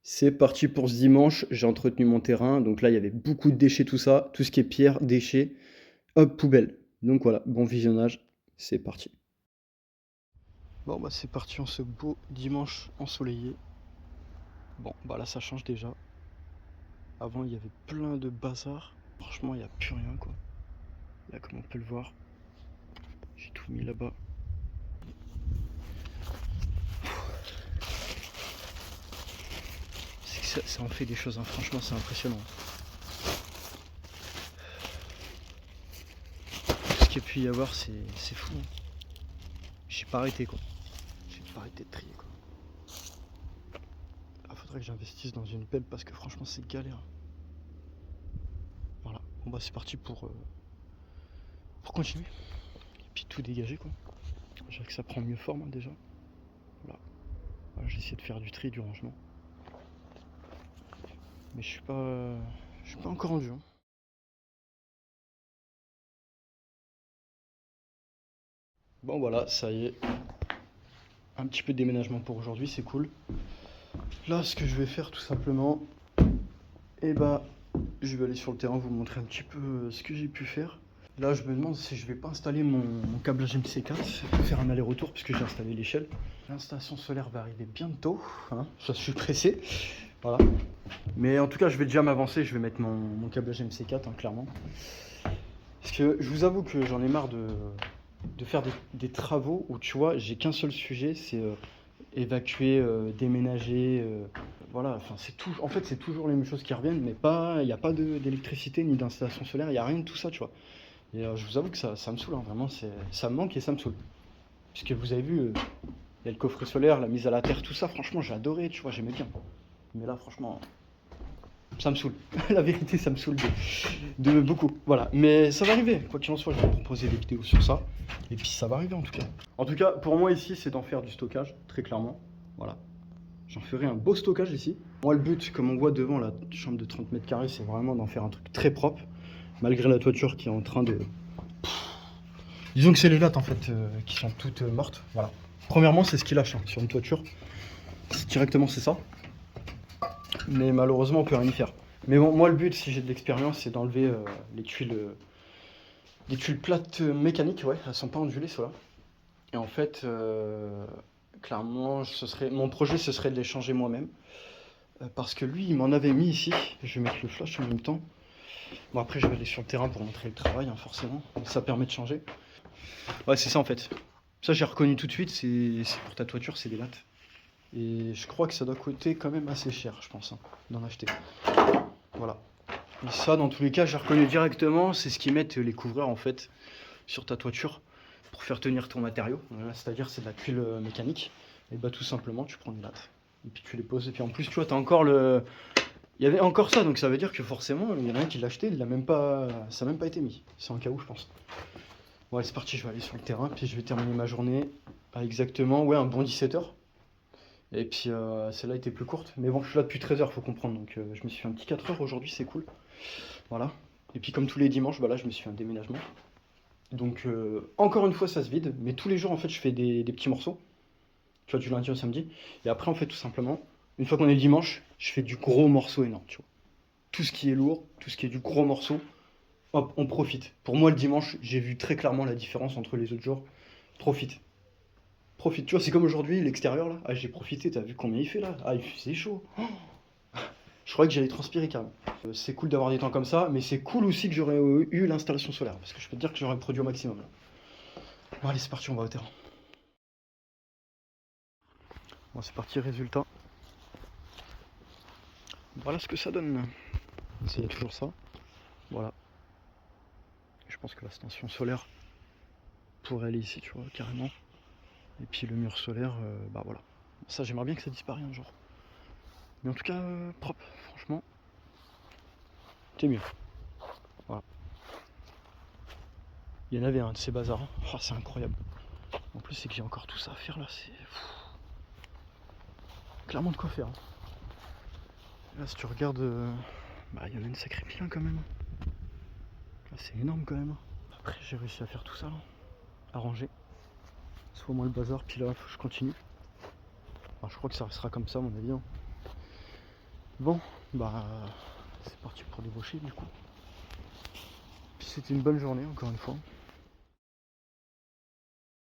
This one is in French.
C'est parti pour ce dimanche, j'ai entretenu mon terrain, donc là il y avait beaucoup de déchets, tout ça, tout ce qui est pierre, déchets, hop, poubelle. Donc voilà, bon visionnage, c'est parti. Bon bah c'est parti en ce beau dimanche ensoleillé. Bon bah là ça change déjà. Avant il y avait plein de bazar, franchement il n'y a plus rien quoi. Là comme on peut le voir, j'ai tout mis là-bas. C'est que ça en fait des choses, hein. Franchement c'est impressionnant. Tout ce qu'il y a pu y avoir c'est fou, hein. J'ai pas arrêté quoi. J'ai pas arrêté de trier quoi. Ah, faudrait que j'investisse dans une pelle parce que franchement c'est galère. Voilà, bon bah c'est parti pour continuer. Et puis tout dégager quoi. Je dirais que ça prend mieux forme hein, déjà. Voilà. Voilà, j'ai essayé de faire du tri, du rangement. Mais je suis pas encore rendu. Hein. Bon voilà, ça y est. Un petit peu de déménagement pour aujourd'hui, c'est cool. Là ce que je vais faire tout simplement, et bah je vais aller sur le terrain vous montrer un petit peu ce que j'ai pu faire. Là, je me demande si je vais pas installer mon câblage MC4, faire un aller-retour puisque j'ai installé l'échelle. L'installation solaire va arriver bientôt, hein, ça je suis pressé. Voilà. Mais en tout cas, je vais déjà m'avancer, je vais mettre mon câblage MC4, hein, clairement. Parce que je vous avoue que j'en ai marre de faire des travaux où tu vois, j'ai qu'un seul sujet, c'est évacuer, déménager. Voilà, enfin c'est tout. En fait, c'est toujours les mêmes choses qui reviennent, mais il n'y a pas d'électricité ni d'installation solaire, il n'y a rien de tout ça, tu vois. Et je vous avoue que ça me saoule, hein, vraiment, ça me manque et ça me saoule. Puisque vous avez vu, il y a le coffret solaire, la mise à la terre, tout ça, franchement, j'ai adoré, tu vois, j'aimais bien. Mais là, franchement, ça me saoule. La vérité, ça me saoule de beaucoup. Voilà, mais ça va arriver. Quoi qu'il en soit, je vais proposer des vidéos sur ça. Et puis ça va arriver en tout cas. En tout cas, pour moi ici, c'est d'en faire du stockage, très clairement. Voilà. J'en ferai un beau stockage ici. Moi, le but, comme on voit devant la chambre de 30 mètres carrés, c'est vraiment d'en faire un truc très propre. Malgré la toiture qui est en train de... Disons que c'est les lattes en fait qui sont toutes mortes. Voilà. Premièrement, c'est ce qui lâche hein, sur une toiture. Directement, c'est ça. Mais malheureusement, on peut rien y faire. Mais bon, moi, le but, si j'ai de l'expérience, c'est d'enlever les tuiles plates mécaniques. Ouais, elles sont pas ondulées, ceux-là. Et en fait, clairement, mon projet, ce serait de les changer moi-même. Parce que lui, il m'en avait mis ici. Je vais mettre le flash en même temps. Bon, après, je vais aller sur le terrain pour montrer le travail, hein, forcément. Ça permet de changer. Ouais, c'est ça en fait. Ça, j'ai reconnu tout de suite. C'est pour ta toiture, c'est des lattes. Et je crois que ça doit coûter quand même assez cher, je pense, hein, d'en acheter. Voilà. Et ça, dans tous les cas, j'ai reconnu directement. C'est ce qu'ils mettent les couvreurs en fait sur ta toiture pour faire tenir ton matériau. Voilà, c'est-à-dire, c'est de la tuile mécanique. Et bah, tout simplement, tu prends une latte. Et puis tu les poses. Et puis en plus, tu vois, t'as encore le. Il y avait encore ça, donc ça veut dire que forcément, il y en a un qui l'a acheté, il l'a même pas. Ça n'a même pas été mis. C'est en cas où, je pense. Bon, allez, c'est parti, je vais aller sur le terrain, puis je vais terminer ma journée à exactement ouais, un bon 17h. Et puis celle-là était plus courte. Mais bon, je suis là depuis 13h, faut comprendre. Donc je me suis fait un petit 4h aujourd'hui, c'est cool. Voilà. Et puis comme tous les dimanches, bah là, je me suis fait un déménagement. Donc encore une fois, ça se vide. Mais tous les jours, en fait, je fais des petits morceaux. Tu vois, du lundi au samedi. Et après, en fait, tout simplement, une fois qu'on est le dimanche, je fais du gros morceau énorme, tu vois. Tout ce qui est lourd, tout ce qui est du gros morceau, hop, on profite. Pour moi, le dimanche, j'ai vu très clairement la différence entre les autres jours. Profite. Profite. Tu vois, c'est comme aujourd'hui, l'extérieur là. Ah, j'ai profité, t'as vu combien il fait là? Ah, il faisait chaud. Oh, je croyais que j'allais transpirer carrément. C'est cool d'avoir des temps comme ça, mais c'est cool aussi que j'aurais eu l'installation solaire. Parce que je peux te dire que j'aurais produit au maximum là. Bon, allez, c'est parti, on va au terrain. Bon, c'est parti, résultat. Voilà ce que ça donne. C'est toujours ça. Voilà. Je pense que la station solaire pourrait aller ici, tu vois, carrément. Et puis le mur solaire, bah voilà. Ça, j'aimerais bien que ça disparaisse un jour. Mais en tout cas, propre, franchement, c'est mieux. Voilà. Il y en avait un de ces bazars. Oh, c'est incroyable. En plus, c'est que j'ai encore tout ça à faire là. C'est clairement de quoi faire. Là, si tu regardes, bah, il y en a une sacrée pile quand même. Là, c'est énorme quand même. Après, j'ai réussi à faire tout ça, là. À ranger. Soit moins le bazar, puis là, faut que je continue. Alors, je crois que ça restera comme ça, à mon avis. Hein. Bon, bah c'est parti pour débaucher du coup. Puis c'était une bonne journée encore une fois.